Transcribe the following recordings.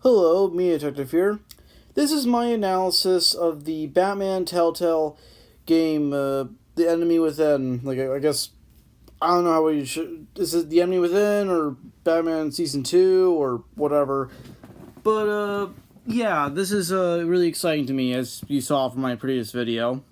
Hello, me Detective here. This is my analysis of the Batman Telltale game, The Enemy Within. I guess, I don't know how we should. Is it The Enemy Within or Batman Season 2 or whatever? But, yeah, this is really exciting to me, as you saw from my previous video.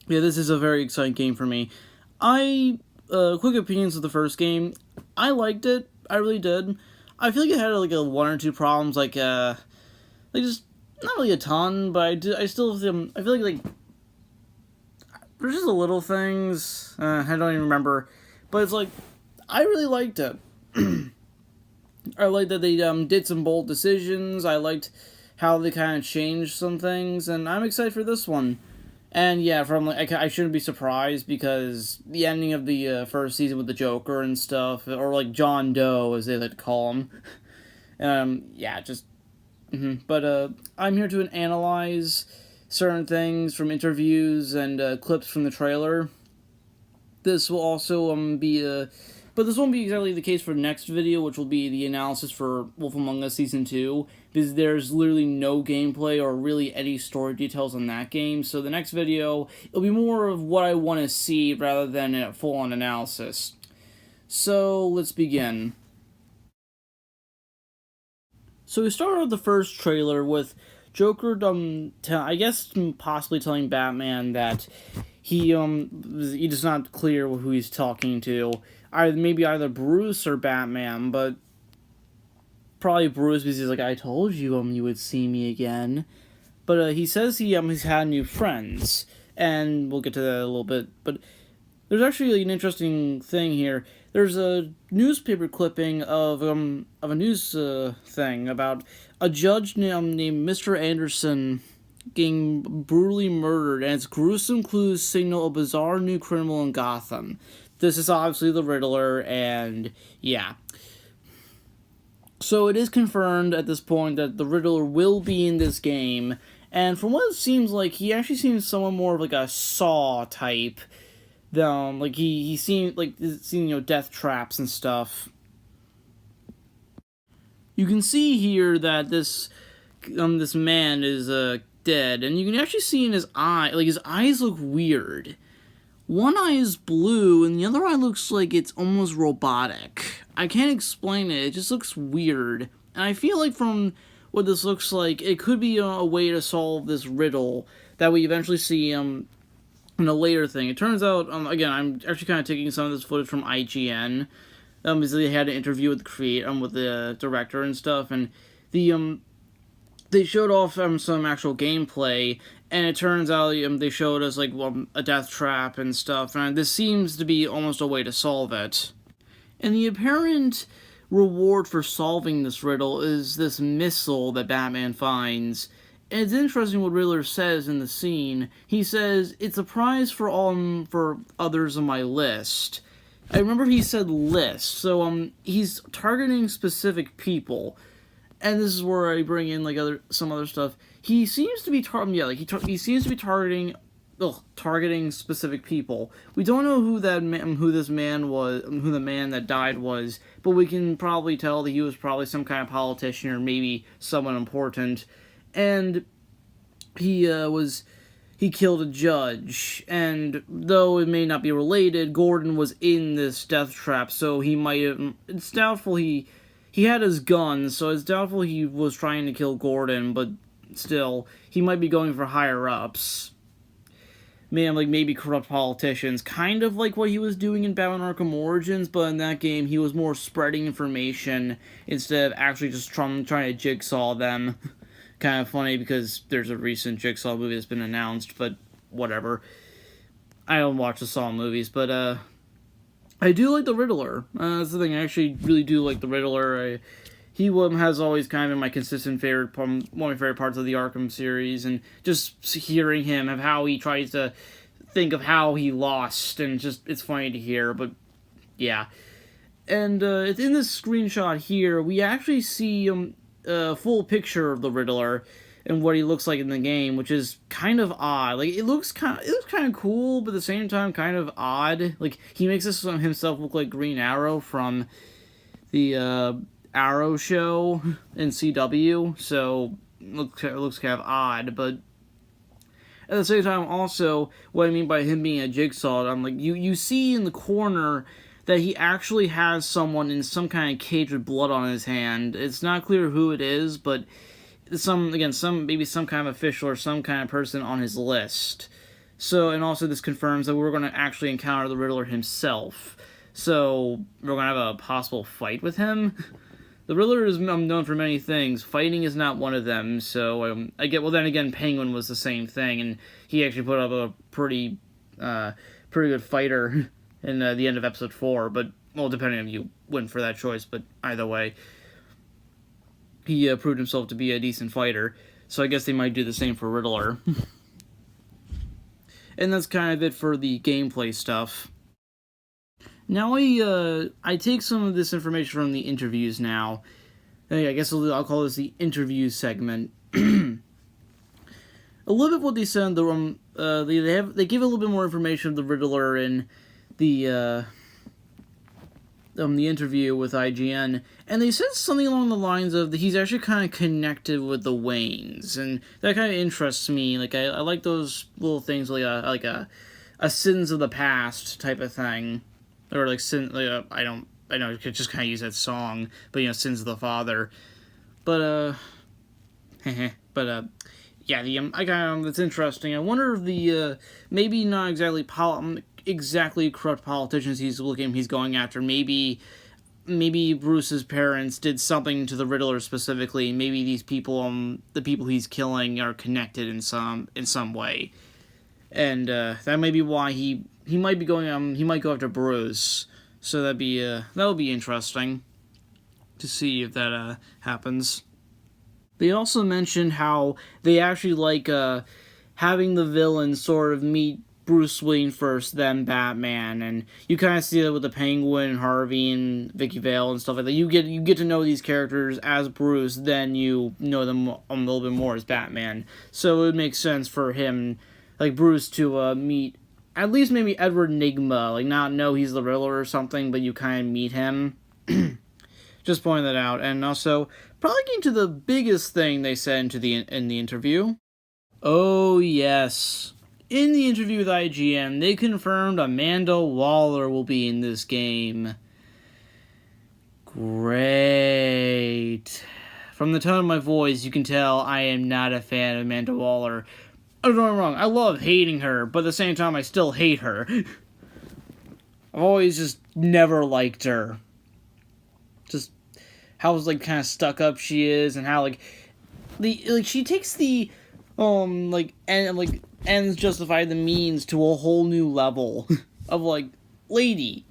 Yeah, this is a very exciting game for me. Quick opinions of the first game. I liked it. I really did. I feel like it had like a one or two problems, just not really a ton, but I still I feel like there's just a little things. I don't even remember, but it's like I really liked it. I liked that they did some bold decisions. I liked how they kind of changed some things, and I'm excited for this one. And yeah, I shouldn't be surprised because the ending of the first season with the Joker and stuff, or like John Doe as they like to call him. Yeah, just. But I'm here to analyze certain things from interviews and clips from the trailer. This will also but this won't be exactly the case for the next video, which will be the analysis for Wolf Among Us Season 2, because there's literally no gameplay or really any story details on that game, so the next video, it'll be more of what I want to see rather than a full-on analysis. So, let's begin. So we start out the first trailer with Joker, I guess possibly telling Batman that he is not clear who he's talking to. Maybe either Bruce or Batman, but probably Bruce because he's like, I told you you would see me again. But he says he's had new friends, and we'll get to that in a little bit. But there's actually an interesting thing here. There's a newspaper clipping of a news thing about a judge named Mr. Anderson getting brutally murdered, and its gruesome clues signal a bizarre new criminal in Gotham. This is obviously the Riddler, and yeah. So it is confirmed at this point that the Riddler will be in this game, and from what it seems like, he actually seems somewhat more of like a Saw type. He seemed like seeing death traps and stuff. You can see here that this man is dead, and you can actually see in his eye, like his eyes look weird. One eye is blue, and the other eye looks like it's almost robotic. I can't explain it, it just looks weird. And I feel like from what this looks like, it could be a way to solve this riddle that we eventually see in a later thing. It turns out, again, I'm actually kind of taking some of this footage from IGN, because they had an interview with the director and stuff, and they showed off some actual gameplay, and it turns out they showed us a death trap and stuff, and this seems to be almost a way to solve it. And the apparent reward for solving this riddle is this missile that Batman finds. And it's interesting what Riddler says in the scene. He says, it's a prize for others on my list. I remember he said list, so he's targeting specific people. And this is where I bring in some other stuff. He seems to be he seems to be targeting specific people. We don't know who the man that died was, but we can probably tell that he was probably some kind of politician or maybe someone important. And he killed a judge, and though it may not be related, Gordon was in this death trap, so he might have, it's doubtful he had his gun, so it's doubtful he was trying to kill Gordon, but still, he might be going for higher-ups. Maybe corrupt politicians, kind of like what he was doing in Batman Arkham Origins, but in that game, he was more spreading information instead of actually just trying to jigsaw them. Kind of funny because there's a recent Jigsaw movie that's been announced, but whatever. I don't watch the Saw movies, but I do like the Riddler. That's the thing, I actually really do like the Riddler. He has always kind of been my consistent favorite, one of my favorite parts of the Arkham series, and just hearing him, of how he tries to think of how he lost, and it's funny to hear, but yeah. And in this screenshot here, we actually see a full picture of the Riddler and what he looks like in the game, which is kind of odd. It looks kind of cool, but at the same time kind of odd. He makes himself look like Green Arrow from the Arrow show in CW, so it looks kind of odd, but at the same time, also, what I mean by him being a Jigsaw, I'm like, you see in the corner that he actually has someone in some kind of cage with blood on his hand. It's not clear who it is, but maybe some kind of official or some kind of person on his list. So, and also this confirms that we're going to actually encounter the Riddler himself. So, we're going to have a possible fight with him. The Riddler is known for many things. Fighting is not one of them. So well, then again, Penguin was the same thing, and he actually put up a pretty good fighter in the end of episode 4. But well, depending on you went for that choice, but either way, he proved himself to be a decent fighter. So I guess they might do the same for Riddler. And that's kind of it for the gameplay stuff. Now I take some of this information from the interviews now. I guess I'll call this the interview segment. A little bit what they said. They give a little bit more information of the Riddler in the interview with IGN, and they said something along the lines of that he's actually kind of connected with the Waynes, and that kind of interests me. Like I like those little things, like a sins of the past type of thing. Or like sin, I know I could just kind of use that song, but sins of the father. But yeah, that's interesting. I wonder if the maybe not exactly corrupt politicians he's going after. Maybe Bruce's parents did something to the Riddler specifically. Maybe these people, the people he's killing, are connected in some way, and that may be why he might be going. He might go after Bruce, so that would be interesting to see if that happens. They also mentioned how they actually like having the villain sort of meet Bruce Wayne first, then Batman, and you kind of see that with the Penguin, Harvey, and Vicky Vale and stuff like that. You get to know these characters as Bruce, then you know them a little bit more as Batman. So it would make sense for him, like Bruce, to meet at least maybe Edward Nygma, like not know he's the Riddler or something, but you kind of meet him. Just pointing that out, and also probably getting to the biggest thing they said in the interview. Oh yes, in the interview with IGN, they confirmed Amanda Waller will be in this game. Great. From the tone of my voice, you can tell I am not a fan of Amanda Waller. Don't get me wrong, I love hating her, but at the same time, I still hate her. I've always just never liked her. Just how kind of stuck up she is, and how she takes the ends justify the means to a whole new level of lady,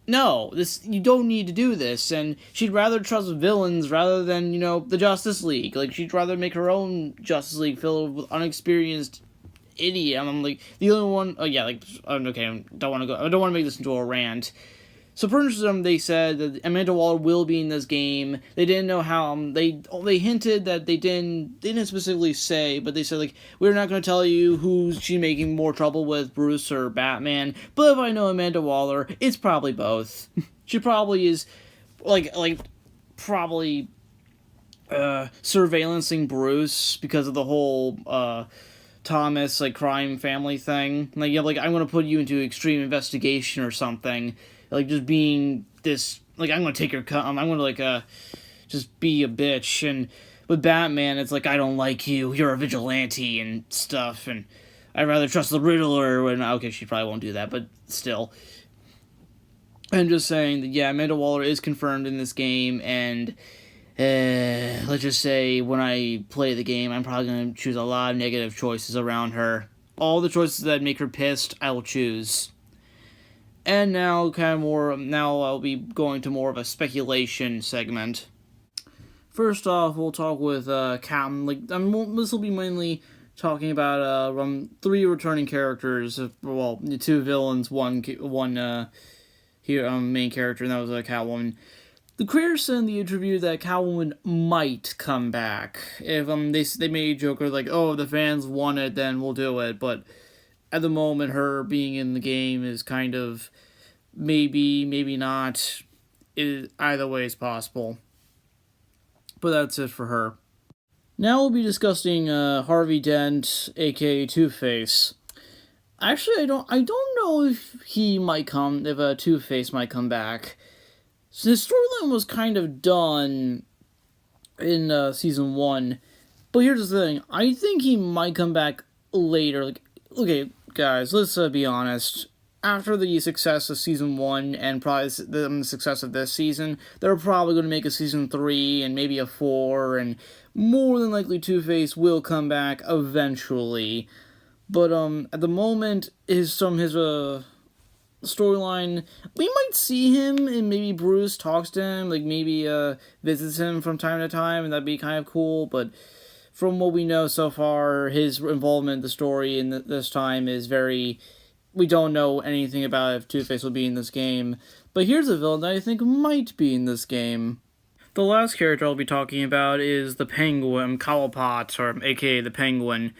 no, you don't need to do this, and she'd rather trust villains rather than, the Justice League. She'd rather make her own Justice League filled with unexperienced idiot. I'm the only one. Oh yeah, okay. I don't want to make this into a rant. So for instance, they said that Amanda Waller will be in this game. They didn't know how. They hinted that they didn't specifically say, but they said we're not going to tell you who she's making more trouble with, Bruce or Batman. But if I know Amanda Waller, it's probably both. She probably is probably surveillancing Bruce because of the whole Thomas crime family thing. I'm going to put you into extreme investigation or something. Just being this, I'm gonna take your I'm gonna just be a bitch. And with Batman, it's I don't like you, you're a vigilante and stuff, and I'd rather trust the Riddler. And okay, she probably won't do that, but still. I'm just saying that, yeah, Amanda Waller is confirmed in this game, and let's just say when I play the game, I'm probably gonna choose a lot of negative choices around her. All the choices that make her pissed, I will choose. And now, I'll be going to more of a speculation segment. First off, we'll talk with Captain. This will be mainly talking about 3 returning characters. Well, 2 villains, one main character, and that was Catwoman. The creators said in the interview that Catwoman might come back if they made a joke oh, the fans want it, then we'll do it, but at the moment, her being in the game is kind of maybe not. Either way is possible. But that's it for her. Now we'll be discussing Harvey Dent, aka Two-Face. Actually, I don't know if Two-Face might come back. So his storyline was kind of done in season 1, but here's the thing: I think he might come back later. Like, okay, guys, let's be honest. After the success of season 1 and probably the success of this season, they're probably going to make a season 3 and maybe a 4, and more than likely Two-Face will come back eventually. But at the moment, his storyline, we might see him, and maybe Bruce talks to him, like maybe visits him from time to time, and that'd be kind of cool. But from what we know so far, his involvement in the story in this time is very. We don't know anything about if Two-Face will be in this game. But here's a villain that I think might be in this game. The last character I'll be talking about is the Penguin, Cobblepot, or aka the Penguin.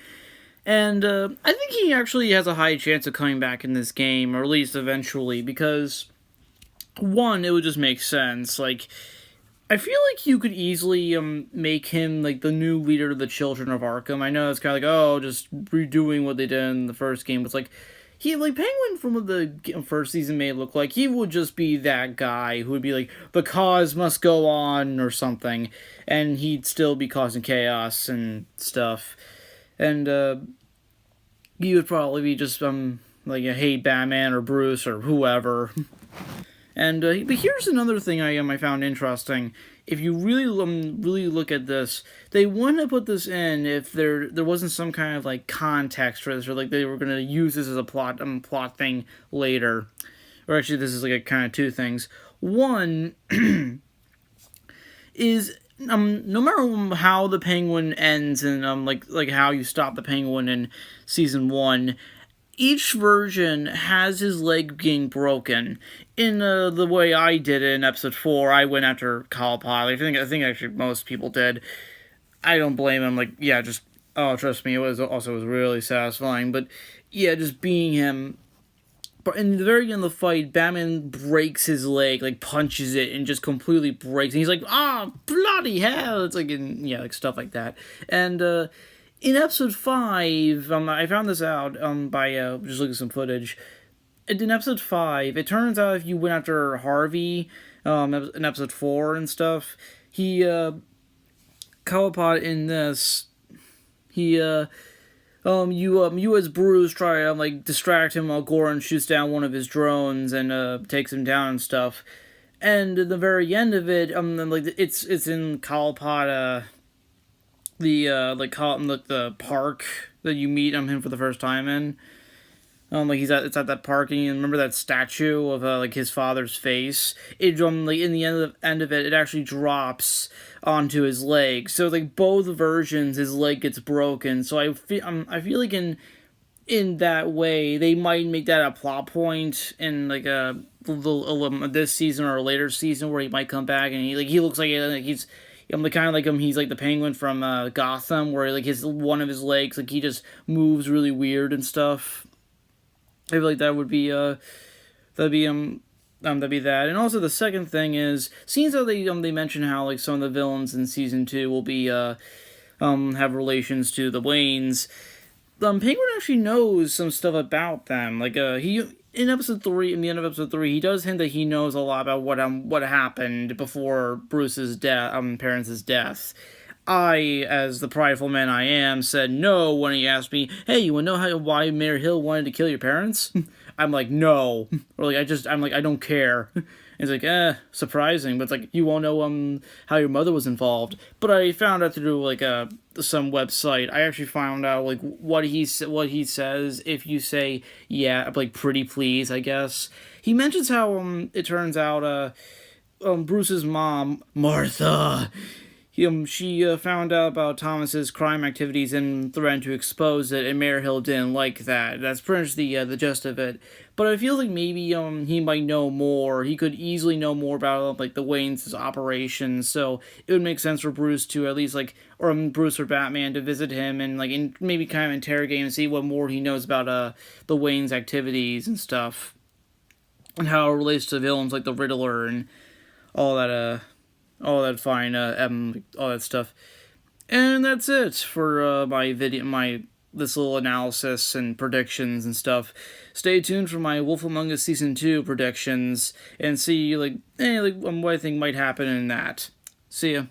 And I think he actually has a high chance of coming back in this game, or at least eventually, because, one, it would just make sense. Like, I feel like you could easily make him, like, the new leader of the Children of Arkham. I know it's kind of like, oh, just redoing what they did in the first game. But it's like, Penguin from what the first season made look like, he would just be that guy who would be like, the cause must go on, or something. And he'd still be causing chaos and stuff. And he would probably be just like a hey Batman or Bruce or whoever. And but here's another thing I found interesting. If you really look at this, they wouldn't have put this in if there wasn't some kind of like context for this, or like they were gonna use this as a plot thing later. Or actually, this is like a kind of two things. One is no matter how the Penguin ends and like how you stop the Penguin in season 1, each version has his leg being broken. In the way I did it in episode 4, I went after Cobblepot. I think actually most people did. I don't blame him. Like, yeah, just trust me, it was really satisfying. But yeah, just being him. But in the very end of the fight, Batman breaks his leg, like punches it, and just completely breaks. And he's like, bloody hell! It's like like stuff like that. And in episode 5, I found this out by just looking at some footage. In episode 5, it turns out if you went after Harvey, in episode 4 and stuff, Cobblepot in this, you as Bruce try to distract him while Goran shoots down one of his drones and takes him down and stuff. And at the very end of it, it's in Cobblepot, the park that you meet him for the first time in. It's at that park, and you remember that statue of his father's face. It in the end of it, it actually drops onto his leg. So like both versions, his leg gets broken. So I feel like in that way they might make that a plot point in like this season or a later season where he might come back and he looks like he's. Kind of like him. He's like the Penguin from Gotham, where like one of his legs, like he just moves really weird and stuff. I feel like that would be that'd be that. And also the second thing is, seeing how they mention how like some of the villains in season 2 will be have relations to the Waynes. Penguin actually knows some stuff about them. Like in episode 3, in the end of episode 3, he does hint that he knows a lot about what happened before Bruce's parents' death. I, as the prideful man I am, said no when he asked me, "Hey, you wanna know why Mayor Hill wanted to kill your parents?" I'm like, no. Or like I don't care. And it's like, surprising, but it's like, you won't know how your mother was involved. But I found out through like some website. I actually found out like what he says if you say yeah, like pretty please, I guess. He mentions how it turns out Bruce's mom, Martha, she found out about Thomas's crime activities and threatened to expose it, and Mayor Hill didn't like that. That's pretty much the gist of it. But I feel like maybe he might know more. He could easily know more about like the Waynes' operations. So it would make sense for Bruce to at least or Bruce or Batman to visit him and maybe kind of interrogate him and see what more he knows about the Waynes' activities and stuff, and how it relates to villains like the Riddler and all that all that fine, all that stuff. And that's it for my this little analysis and predictions and stuff. Stay tuned for my Wolf Among Us Season 2 predictions and see what I think might happen in that. See ya.